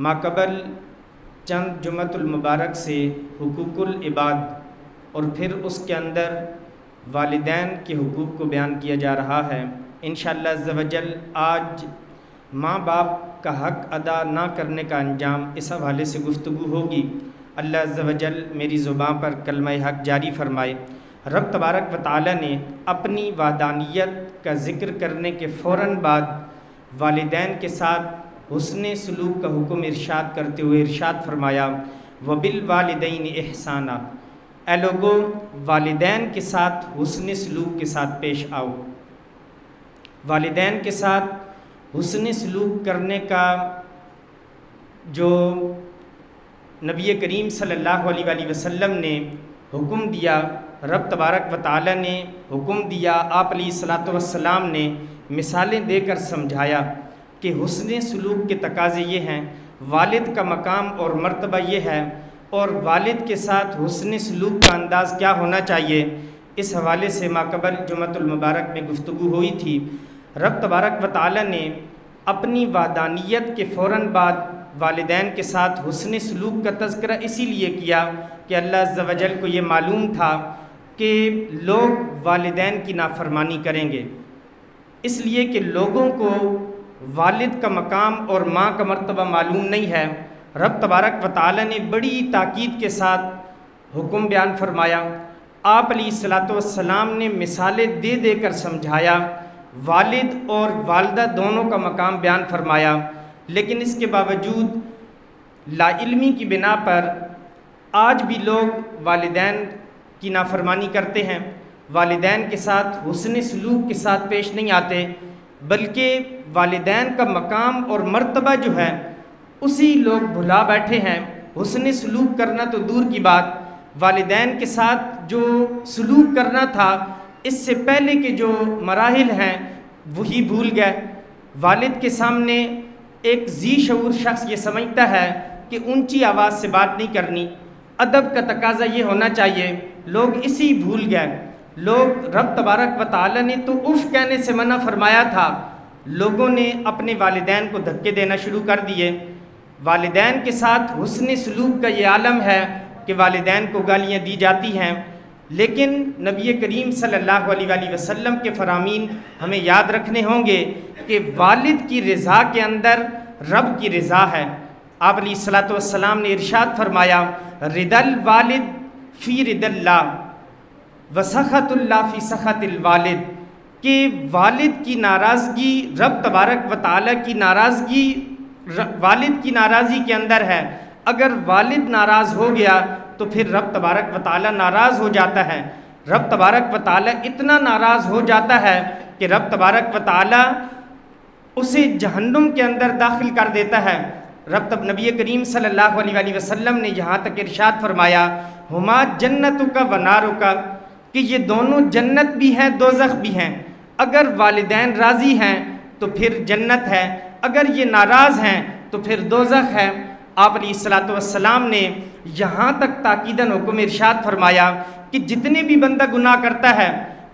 ماقبل چند جمعۃ المبارک سے حقوق العباد اور پھر اس کے اندر والدین کے حقوق کو بیان کیا جا رہا ہے۔ انشاءاللہ عز و جل آج ماں باپ کا حق ادا نہ کرنے کا انجام اس حوالے سے گفتگو ہوگی۔ اللہ عز و جل میری زبان پر کلمہ حق جاری فرمائے۔ رب تبارک و تعالی نے اپنی وحدانیت کا ذکر کرنے کے فوراً بعد والدین کے ساتھ حسن سلوک کا حکم ارشاد کرتے ہوئے ارشاد فرمایا، وَبِالْوَالِدَيْنِ إِحْسَانًا، اے لوگو والدین کے ساتھ حسن سلوک کے ساتھ پیش آؤ۔ والدین کے ساتھ حسن سلوک کرنے کا جو نبی کریم صلی اللہ علیہ وآلہ وسلم نے حکم دیا، رب تبارک و تعالی نے حکم دیا، آپ علیہ الصلاۃ والسلام نے مثالیں دے کر سمجھایا کہ حسن سلوک کے تقاضے یہ ہیں، والد کا مقام اور مرتبہ یہ ہے، اور والد کے ساتھ حسن سلوک کا انداز کیا ہونا چاہیے۔ اس حوالے سے ماقبل جمعۃ المبارک میں گفتگو ہوئی تھی۔ رب تبارک و تعالی نے اپنی وحدانیت کے فوراً بعد والدین کے ساتھ حسن سلوک کا تذکرہ اسی لیے کیا کہ اللہ عز و جل کو یہ معلوم تھا کہ لوگ والدین کی نافرمانی کریں گے، اس لیے کہ لوگوں کو والد کا مقام اور ماں کا مرتبہ معلوم نہیں ہے۔ رب تبارک و تعالی نے بڑی تاکید کے ساتھ حکم بیان فرمایا، آپ علیہ الصلاۃ والسلام نے مثالیں دے دے کر سمجھایا، والد اور والدہ دونوں کا مقام بیان فرمایا، لیکن اس کے باوجود لا علمی کی بنا پر آج بھی لوگ والدین کی نافرمانی کرتے ہیں، والدین کے ساتھ حسن سلوک کے ساتھ پیش نہیں آتے، بلکہ والدین کا مقام اور مرتبہ جو ہے اسی لوگ بھلا بیٹھے ہیں۔ حسن سلوک کرنا تو دور کی بات، والدین کے ساتھ جو سلوک کرنا تھا اس سے پہلے کے جو مراحل ہیں وہی بھول گئے۔ والد کے سامنے ایک ذی شعور شخص یہ سمجھتا ہے کہ اونچی آواز سے بات نہیں کرنی، ادب کا تقاضا یہ ہونا چاہیے، لوگ اسی بھول گئے۔ لوگ رب تبارک و تعالی نے تو اف کہنے سے منع فرمایا تھا، لوگوں نے اپنے والدین کو دھکے دینا شروع کر دیے۔ والدین کے ساتھ حسن سلوک کا یہ عالم ہے کہ والدین کو گالیاں دی جاتی ہیں، لیکن نبی کریم صلی اللہ علیہ وآلہ وسلم کے فرامین ہمیں یاد رکھنے ہوں گے کہ والد کی رضا کے اندر رب کی رضا ہے۔ آپ علیہ الصلاۃ والسلام نے ارشاد فرمایا، رضا الوالد فی رضا اللہ وسخط اللہ فی سخط الوالد، کہ والد کی ناراضگی رب تبارک و تعالی کی ناراضگی والد کی ناراضی کے اندر ہے۔ اگر والد ناراض ہو گیا تو پھر رب تبارک و تعالی ناراض ہو جاتا ہے۔ رب تبارک و تعالی اتنا ناراض ہو جاتا ہے کہ رب تبارک و تعالی اسے جہنم کے اندر داخل کر دیتا ہے۔ نبی کریم صلی اللہ علیہ وآلہ وسلم نے یہاں تک ارشاد فرمایا، ہما جنتک و نارک، کہ یہ دونوں جنت بھی ہیں دوزخ بھی ہیں۔ اگر والدین راضی ہیں تو پھر جنت ہے، اگر یہ ناراض ہیں تو پھر دوزخ ہے۔ آپ علیہ الصلاۃ والسلام نے یہاں تک تاکیداً حکم ارشاد فرمایا کہ جتنے بھی بندہ گناہ کرتا ہے،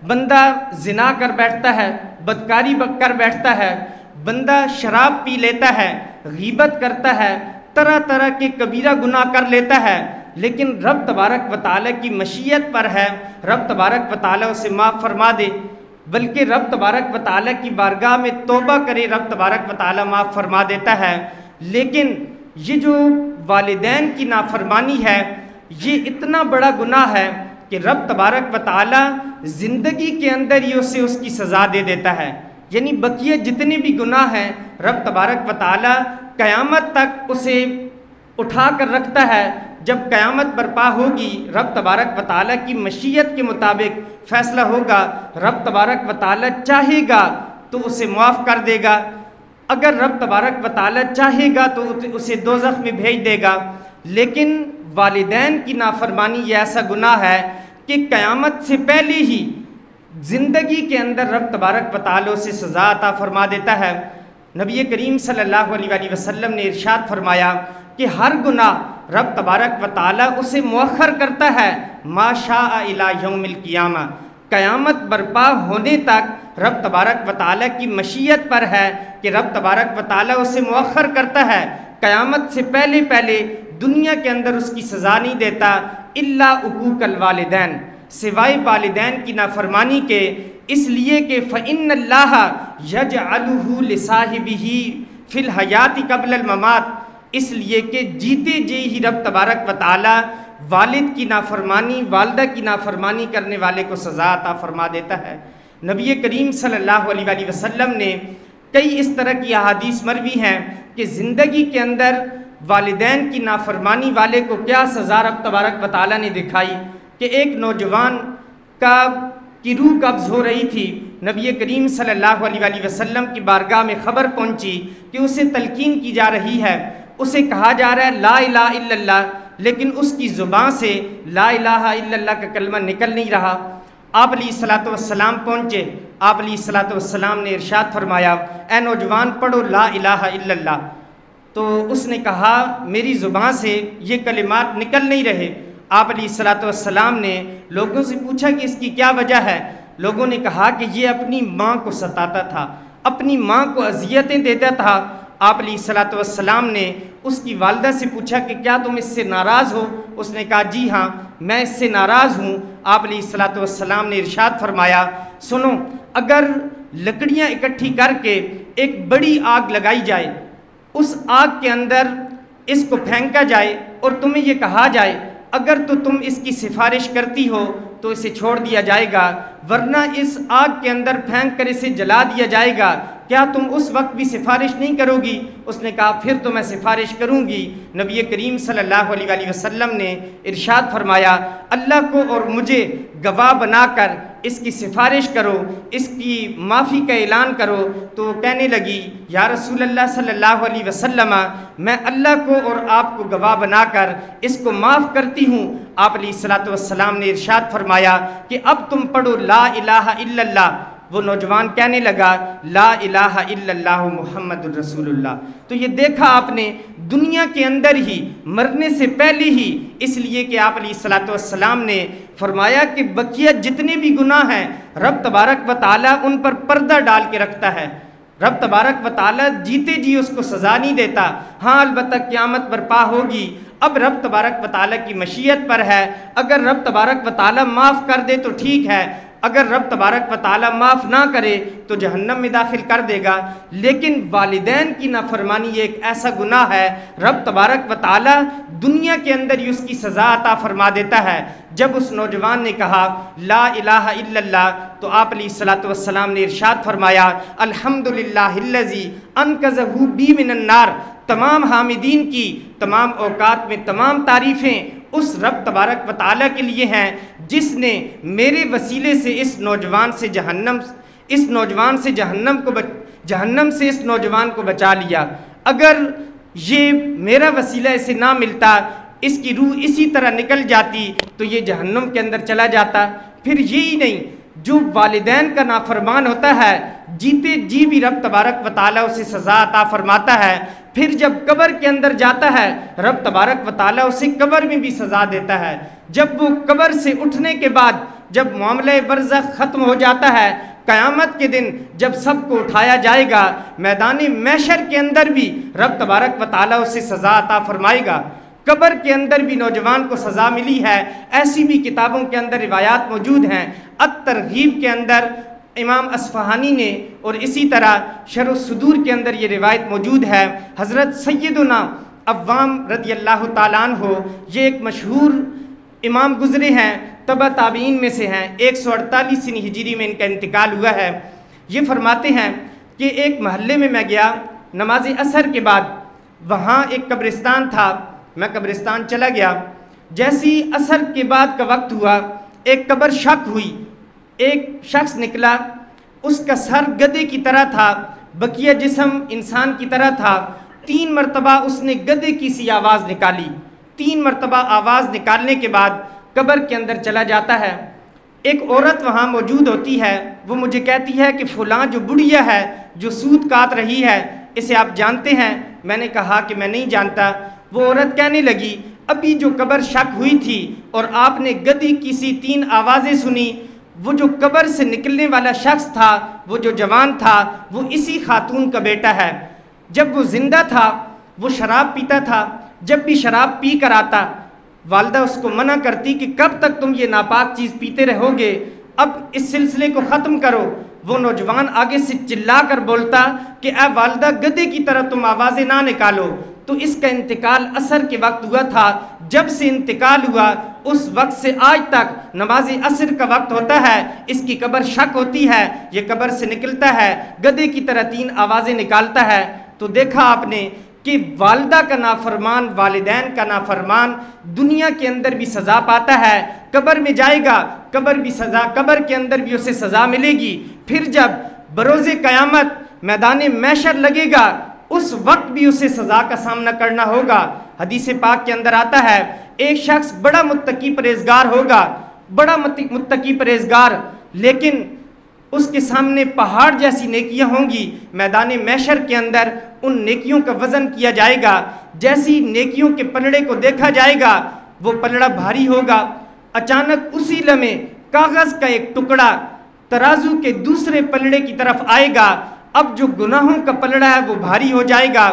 بندہ زنا کر بیٹھتا ہے، بدکاری کر بیٹھتا ہے، بندہ شراب پی لیتا ہے، غیبت کرتا ہے، طرح طرح کے کبیرہ گناہ کر لیتا ہے، لیکن رب تبارک و تعالی کی مشیت پر ہے، رب تبارک و تعالی اسے معاف فرما دے، بلکہ رب تبارک و تعالی کی بارگاہ میں توبہ کرے، رب تبارک و تعالی معاف فرما دیتا ہے۔ لیکن یہ جو والدین کی نافرمانی ہے یہ اتنا بڑا گناہ ہے کہ رب تبارک و تعالی زندگی کے اندر ہی اسے اس کی سزا دے دیتا ہے، یعنی بقیہ جتنے بھی گناہ ہیں رب تبارک و تعالی قیامت تک اسے اٹھا کر رکھتا ہے۔ جب قیامت برپا ہوگی رب تبارک و تعالی کی مشیت کے مطابق فیصلہ ہوگا، رب تبارک و تعالی چاہے گا تو اسے معاف کر دے گا، اگر رب تبارک و تعالی چاہے گا تو اسے دوزخ میں بھیج دے گا۔ لیکن والدین کی نافرمانی یہ ایسا گناہ ہے کہ قیامت سے پہلے ہی زندگی کے اندر رب تبارک و تعالی سے سزا عطا فرما دیتا ہے۔ نبی کریم صلی اللہ علیہ وآلہ وسلم نے ارشاد فرمایا کہ ہر گناہ رب تبارک و تعالی اسے مؤخر کرتا ہے ما شاء الی یوم القیامہ، قیامت برپا ہونے تک رب تبارک و تعالیٰ کی مشیت پر ہے کہ رب تبارک و تعالیٰ اسے مؤخر کرتا ہے، قیامت سے پہلے پہلے دنیا کے اندر اس کی سزا نہیں دیتا، الا عقوق الوالدین، سوائے والدین کی نافرمانی کے، اس لیے کہ فإن اللہ یجعلہ لصاحبہ فی الحیات قبل الممات، اس لیے کہ جیتے جی ہی رب تبارک و تعالیٰ والد کی نافرمانی، والدہ کی نافرمانی کرنے والے کو سزا عطا فرما دیتا ہے۔ نبی کریم صلی اللہ علیہ وآلہ وسلم نے کئی اس طرح کی احادیث مروی ہیں کہ زندگی کے اندر والدین کی نافرمانی والے کو کیا سزا رب تبارک و تعالیٰ نے دکھائی کہ ایک نوجوان کی روح قبض ہو رہی تھی، نبی کریم صلی اللہ علیہ وآلہ وسلم کی بارگاہ میں خبر پہنچی کہ اسے تلقین کی جا رہی ہے، اسے کہا جا رہا ہے لا الہ الا اللہ، لیکن اس کی زبان سے لا الہ الا اللہ کا کلمہ نکل نہیں رہا۔ آپ علیہ الصلوۃ والسلام پہنچے، آپ علیہ الصلوۃ والسلام نے ارشاد فرمایا اے نوجوان پڑھو لا الہ الا اللہ، تو اس نے کہا میری زبان سے یہ کلمات نکل نہیں رہے۔ آپ علیہ الصلوۃ والسلام نے لوگوں سے پوچھا کہ اس کی کیا وجہ ہے؟ لوگوں نے کہا کہ یہ اپنی ماں کو ستاتا تھا، اپنی ماں کو اذیتیں دیتا تھا۔ آپ علیہ الصلوۃ والسلام نے اس کی والدہ سے پوچھا کہ کیا تم اس سے ناراض ہو؟ اس نے کہا جی ہاں میں اس سے ناراض ہوں۔ آپ علیہ الصلوۃ والسلام نے ارشاد فرمایا سنو، اگر لکڑیاں اکٹھی کر کے ایک بڑی آگ لگائی جائے، اس آگ کے اندر اس کو پھینکا جائے اور تمہیں یہ کہا جائے اگر تو تم اس کی سفارش کرتی ہو تو اسے چھوڑ دیا جائے گا، ورنہ اس آگ کے اندر پھینک کر اسے جلا دیا جائے گا، کیا تم اس وقت بھی سفارش نہیں کرو گی؟ اس نے کہا پھر تو میں سفارش کروں گی۔ نبی کریم صلی اللہ علیہ وآلہ وسلم نے ارشاد فرمایا اللہ کو اور مجھے گواہ بنا کر اس کی سفارش کرو، اس کی معافی کا اعلان کرو۔ تو کہنے لگی یا رسول اللہ صلی اللہ علیہ وسلم میں اللہ کو اور آپ کو گواہ بنا کر اس کو معاف کرتی ہوں۔ آپ علیہ الصلوۃ والسلام نے ارشاد فرمایا کہ اب تم پڑھو لا الہ الا اللہ۔ وہ نوجوان کہنے لگا لا الہ الا اللہ محمد الرسول اللہ۔ تو یہ دیکھا آپ نے دنیا کے اندر ہی مرنے سے پہلے ہی، اس لیے کہ آپ علیہ الصلوۃ والسلام نے فرمایا کہ بقیہ جتنے بھی گناہ ہیں رب تبارک و تعالیٰ ان پر پردہ ڈال کے رکھتا ہے۔ رب تبارک و تعالیٰ جیتے جی اس کو سزا نہیں دیتا، ہاں البتہ قیامت برپا ہوگی۔ اب رب تبارک و تعالیٰ کی مشیت پر ہے، اگر رب تبارک و تعالیٰ معاف کر دے تو ٹھیک ہے، اگر رب تبارک و تعالیٰ معاف نہ کرے تو جہنم میں داخل کر دے گا۔ لیکن والدین کی نافرمانی یہ ایک ایسا گناہ ہے رب تبارک و تعالیٰ دنیا کے اندر ہی اس کی سزا عطا فرما دیتا ہے۔ جب اس نوجوان نے کہا لا الہ الا اللہ تو آپ علیہ الصلوۃ والسلام نے ارشاد فرمایا الحمدللہ الذی انقذہ بی من النار، تمام حامدین کی تمام اوقات میں تمام تعریفیں اس رب تبارک و تعالیٰ کے لیے ہیں جس نے میرے وسیلے سے اس نوجوان سے جہنم سے اس نوجوان کو بچا لیا۔ اگر یہ میرا وسیلہ اسے نہ ملتا، اس کی روح اسی طرح نکل جاتی تو یہ جہنم کے اندر چلا جاتا۔ پھر یہی نہیں، جو والدین کا نافرمان ہوتا ہے جیتے جی بھی رب تبارک و تعالیٰ اسے سزا عطا فرماتا ہے، پھر جب قبر کے اندر جاتا ہے رب تبارک و تعالیٰ اسے قبر میں بھی سزا دیتا ہے۔ جب وہ قبر سے اٹھنے کے بعد جب معاملہ برزخ ختم ہو جاتا ہے، قیامت کے دن جب سب کو اٹھایا جائے گا میدان محشر کے اندر بھی رب تبارک و تعالیٰ اسے سزا عطا فرمائے گا۔ قبر کے اندر بھی نوجوان کو سزا ملی ہے، ایسی بھی کتابوں کے اندر روایات موجود ہیں۔ الترغیب کے اندر امام اصفہانی نے اور اسی طرح شرح الصدور کے اندر یہ روایت موجود ہے۔ حضرت سیدنا عوام رضی اللہ تعالیٰ عنہ یہ ایک مشہور امام گزرے ہیں، تبع تابعین میں سے ہیں، 148 ہجری میں ان کا انتقال ہوا ہے۔ یہ فرماتے ہیں کہ ایک محلے میں گیا نماز عصر کے بعد، وہاں ایک قبرستان تھا، میں قبرستان چلا گیا۔ جیسی عصر کے بعد کا وقت ہوا ایک قبر شق ہوئی، ایک شخص نکلا، اس کا سر گدھے کی طرح تھا، بقیہ جسم انسان کی طرح تھا۔ 3 مرتبہ اس نے گدھے کی سی آواز نکالی، 3 مرتبہ آواز نکالنے کے بعد قبر کے اندر چلا جاتا ہے۔ ایک عورت وہاں موجود ہوتی ہے، وہ مجھے کہتی ہے کہ فلاں جو بڑھیا ہے جو سود کاٹ رہی ہے اسے آپ جانتے ہیں؟ میں نے کہا کہ میں نہیں جانتا۔ وہ عورت کہنے لگی ابھی جو قبر شق ہوئی تھی اور آپ نے گدھے کی سی 3 آوازیں سنی، وہ جو قبر سے نکلنے والا شخص تھا، وہ جو جوان تھا، وہ اسی خاتون کا بیٹا ہے۔ جب وہ زندہ تھا وہ شراب پیتا تھا، جب بھی شراب پی کر آتا والدہ اس کو منع کرتی کہ کب تک تم یہ ناپاک چیز پیتے رہو گے، اب اس سلسلے کو ختم کرو۔ وہ نوجوان آگے سے چلا کر بولتا کہ اے والدہ، گدھے کی طرح تم آوازیں نہ نکالو۔ تو اس کا انتقال عصر کے وقت ہوا تھا۔ جب سے انتقال ہوا اس وقت سے آج تک نماز عصر کا وقت ہوتا ہے، اس کی قبر شک ہوتی ہے، یہ قبر سے نکلتا ہے، گدھے کی طرح 3 آوازیں نکالتا ہے۔ تو دیکھا آپ نے کہ والدہ کا نافرمان، والدین کا نافرمان دنیا کے اندر بھی سزا پاتا ہے، قبر میں جائے گا قبر بھی سزا، قبر کے اندر بھی اسے سزا ملے گی۔ پھر جب بروز قیامت میدان محشر لگے گا اس وقت بھی اسے سزا کا سامنا کرنا ہوگا۔ حدیث پاک کے اندر آتا ہے ایک شخص بڑا متقی پرہیزگار ہوگا، بڑا متقی پرہیزگار، لیکن اس کے سامنے پہاڑ جیسی نیکیاں ہوں گی۔ میدان محشر کے اندر ان نیکیوں کا وزن کیا جائے گا، جیسی نیکیوں کے پلڑے کو دیکھا جائے گا وہ پلڑا بھاری ہوگا۔ اچانک اسی لمحے کاغذ کا ایک ٹکڑا ترازو کے دوسرے پلڑے کی طرف آئے گا۔ اب جو گناہوں کا پلڑا ہے وہ بھاری ہو جائے گا۔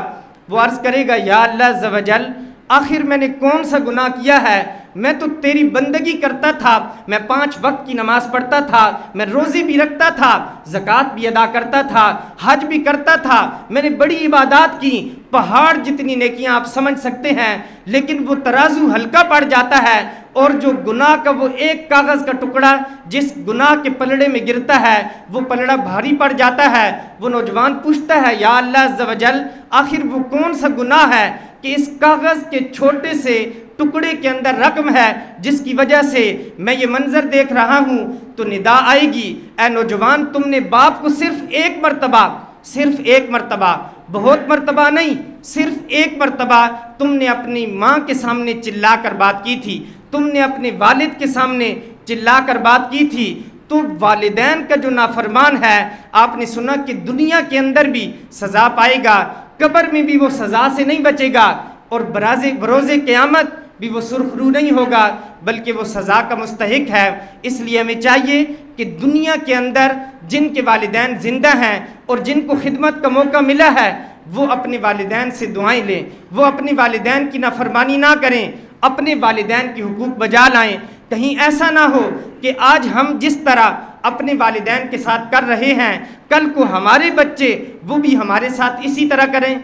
وہ عرض کرے گا یا اللہ عز و جل، آخر میں نے کون سا گناہ کیا ہے؟ میں تو تیری بندگی کرتا تھا، میں 5 وقت کی نماز پڑھتا تھا، میں روزے بھی رکھتا تھا، زکوٰۃ بھی ادا کرتا تھا، حج بھی کرتا تھا، میں نے بڑی عبادات کی، پہاڑ جتنی نیکیاں آپ سمجھ سکتے ہیں، لیکن وہ ترازو ہلکا پڑ جاتا ہے اور جو گناہ کا وہ ایک کاغذ کا ٹکڑا جس گناہ کے پلڑے میں گرتا ہے وہ پلڑا بھاری پڑ جاتا ہے۔ وہ نوجوان پوچھتا ہے یا اللہ عز و جل، آخر وہ کون سا گناہ ہے کہ اس کاغذ کے چھوٹے سے ٹکڑے کے اندر رقم ہے جس کی وجہ سے میں یہ منظر دیکھ رہا ہوں؟ تو ندا آئے گی، اے نوجوان، تم نے باپ کو صرف ایک مرتبہ، بہت مرتبہ نہیں، صرف ایک مرتبہ تم نے اپنی ماں کے سامنے چلا کر بات کی تھی، تم نے اپنے والد کے سامنے چلا کر بات کی تھی۔ تو والدین کا جو نافرمان ہے آپ نے سنا کہ دنیا کے اندر بھی سزا پائے گا، قبر میں بھی وہ سزا سے نہیں بچے گا، اور بروز قیامت بھی وہ سرخرو نہیں ہوگا بلکہ وہ سزا کا مستحق ہے۔ اس لیے ہمیں چاہیے کہ دنیا کے اندر جن کے والدین زندہ ہیں اور جن کو خدمت کا موقع ملا ہے وہ اپنے والدین سے دعائیں لیں، وہ اپنے والدین کی نافرمانی نہ کریں، اپنے والدین کی حقوق بجا لائیں۔ کہیں ایسا نہ ہو کہ آج ہم جس طرح اپنے والدین کے ساتھ کر رہے ہیں کل کو ہمارے بچے وہ بھی ہمارے ساتھ اسی طرح کریں۔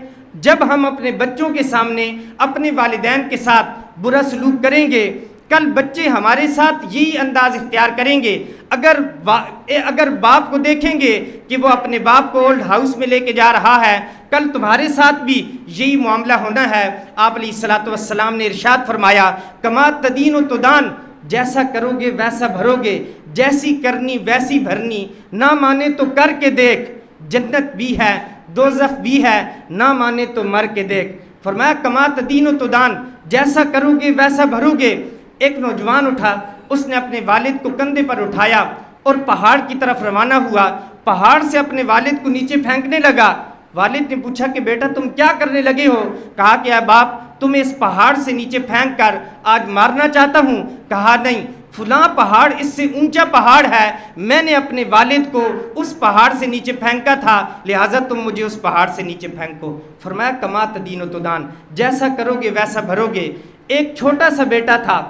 جب ہم اپنے بچوں کے سامنے اپنے والدین کے ساتھ برا سلوک کریں گے کل بچے ہمارے ساتھ یہی انداز اختیار کریں گے۔ اگر باپ کو دیکھیں گے کہ وہ اپنے باپ کو اولڈ ہاؤس میں لے کے جا رہا ہے کل تمہارے ساتھ بھی یہی معاملہ ہونا ہے۔ آپ علیہ الصلوۃ والسلام نے ارشاد فرمایا کما تدین و تدان، جیسا کرو گے ویسا بھرو گے، جیسی کرنی ویسی بھرنی، نہ مانے تو کر کے دیکھ، جنت بھی ہے دوزخ بھی ہے، نہ مانے تو مر کے دیکھ۔ فرمایا کما تدین و تدان، جیسا کرو گے ویسا بھرو گے۔ ایک نوجوان اٹھا، اس نے اپنے والد کو کندھے پر اٹھایا اور پہاڑ کی طرف روانہ ہوا، پہاڑ سے اپنے والد کو نیچے پھینکنے لگا۔ والد نے پوچھا کہ بیٹا تم کیا کرنے لگے ہو؟ کہا کہ اے باپ تمہیں اس پہاڑ سے نیچے پھینک کر آج مارنا چاہتا ہوں۔ کہا نہیں، فلاں پہاڑ اس سے اونچا پہاڑ ہے، میں نے اپنے والد کو اس پہاڑ سے نیچے پھینکا تھا، لہٰذا تم مجھے اس پہاڑ سے نیچے پھینکو۔ فرمایا کما تدین و تدان، جیسا کرو گے ویسا بھرو گے۔ ایک چھوٹا سا بیٹا تھا،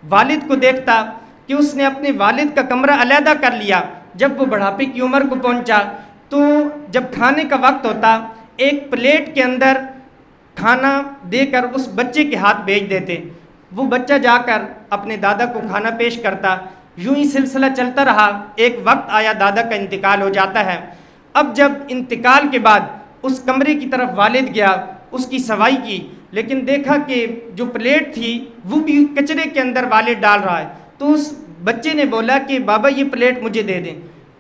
والد کو دیکھتا کہ اس نے اپنے والد کا کمرہ علیحدہ کر لیا۔ جب وہ بڑھاپے کی عمر کو پہنچا تو جب کھانے کا وقت ہوتا ایک پلیٹ کے اندر کھانا دے کر اس بچے کے ہاتھ بھیج دیتے، وہ بچہ جا کر اپنے دادا کو کھانا پیش کرتا۔ یوں ہی سلسلہ چلتا رہا، ایک وقت آیا دادا کا انتقال ہو جاتا ہے۔ اب جب انتقال کے بعد اس کمرے کی طرف والد گیا، اس کی صفائی کی، لیکن دیکھا کہ جو پلیٹ تھی وہ بھی کچرے کے اندر والد ڈال رہا ہے، تو اس بچے نے بولا کہ بابا یہ پلیٹ مجھے دے دیں۔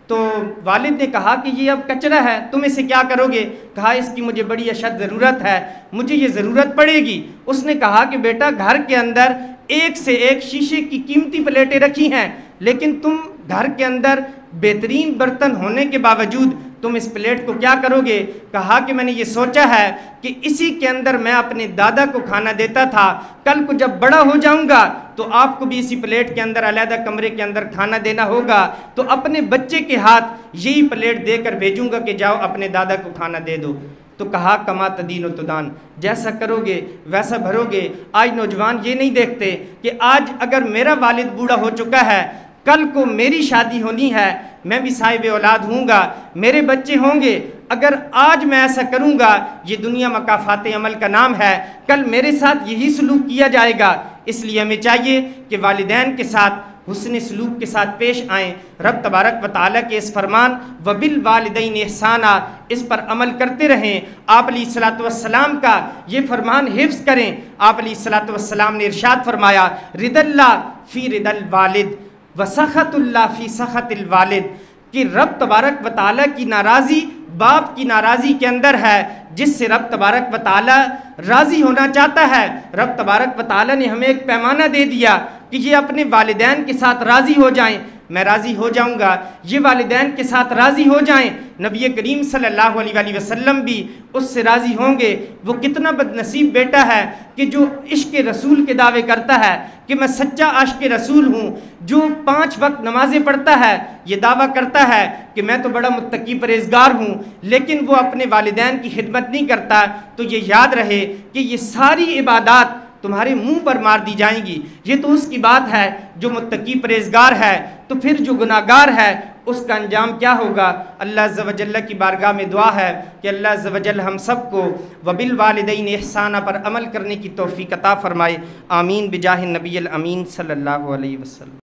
تو والد نے کہا کہ یہ اب کچرا ہے، تم اسے کیا کرو گے؟ کہا اس کی مجھے بڑی اشد ضرورت ہے، مجھے یہ ضرورت پڑے گی۔ اس نے کہا کہ بیٹا گھر کے اندر ایک سے ایک شیشے کی قیمتی پلیٹیں رکھی ہیں، لیکن تم گھر کے اندر بہترین برتن ہونے کے باوجود تم اس پلیٹ کو کیا کرو گے؟ کہا کہ میں نے یہ سوچا ہے کہ اسی کے اندر میں اپنے دادا کو کھانا دیتا تھا، کل کو جب بڑا ہو جاؤں گا تو آپ کو بھی اسی پلیٹ کے اندر علیحدہ کمرے کے اندر کھانا دینا ہوگا، تو اپنے بچے کے ہاتھ یہی پلیٹ دے کر بھیجوں گا کہ جاؤ اپنے دادا کو کھانا دے دو۔ تو کہا کما تدین و تدان، جیسا کرو گے ویسا بھرو گے۔ آج نوجوان یہ نہیں دیکھتے کہ آج اگر میرا والد بوڑھا ہو چکا ہے، کل کو میری شادی ہونی ہے، میں بھی صاحب اولاد ہوں گا، میرے بچے ہوں گے، اگر آج میں ایسا کروں گا، یہ دنیا مکافات عمل کا نام ہے، کل میرے ساتھ یہی سلوک کیا جائے گا۔ اس لیے ہمیں چاہیے کہ والدین کے ساتھ حسن سلوک کے ساتھ پیش آئیں۔ رب تبارک و تعالیٰ کے اس فرمان وبالوالدین احسانا، اس پر عمل کرتے رہیں۔ آپ علیہ الصلوۃ والسلام کا یہ فرمان حفظ کریں۔ آپ علیہ الصلوۃ والسلام نے ارشاد فرمایا، رضا اللہ فی رضا الوالد وسخط اللہ فی سخط الوالد، کہ رب تبارک و تعالیٰ کی ناراضی باپ کی ناراضی کے اندر ہے، جس سے رب تبارک و تعالیٰ راضی ہونا چاہتا ہے۔ رب تبارک و تعالیٰ نے ہمیں ایک پیمانہ دے دیا کہ یہ اپنے والدین کے ساتھ راضی ہو جائیں، میں راضی ہو جاؤں گا، یہ والدین کے ساتھ راضی ہو جائیں، نبی کریم صلی اللہ علیہ وآلہ وسلم بھی اس سے راضی ہوں گے۔ وہ کتنا بد نصیب بیٹا ہے کہ جو عشق رسول کے دعوے کرتا ہے کہ میں سچا عاشق رسول ہوں، جو 5 وقت نمازیں پڑھتا ہے، یہ دعویٰ کرتا ہے کہ میں تو بڑا متقی پرہیزگار ہوں، لیکن وہ اپنے والدین کی خدمت نہیں کرتا، تو یہ یاد رہے کہ یہ ساری عبادات تمہارے منہ پر مار دی جائیں گی۔ یہ تو اس کی بات ہے جو متقی پرہیزگار ہے، تو پھر جو گناہگار ہے اس کا انجام کیا ہوگا؟ اللہ عز و جل کی بارگاہ میں دعا ہے کہ اللہ عز و جل ہم سب کو وبالوالدین احسانہ پر عمل کرنے کی توفیق عطا فرمائے۔ آمین بجاہ النبی الامین صلی اللہ علیہ وسلم۔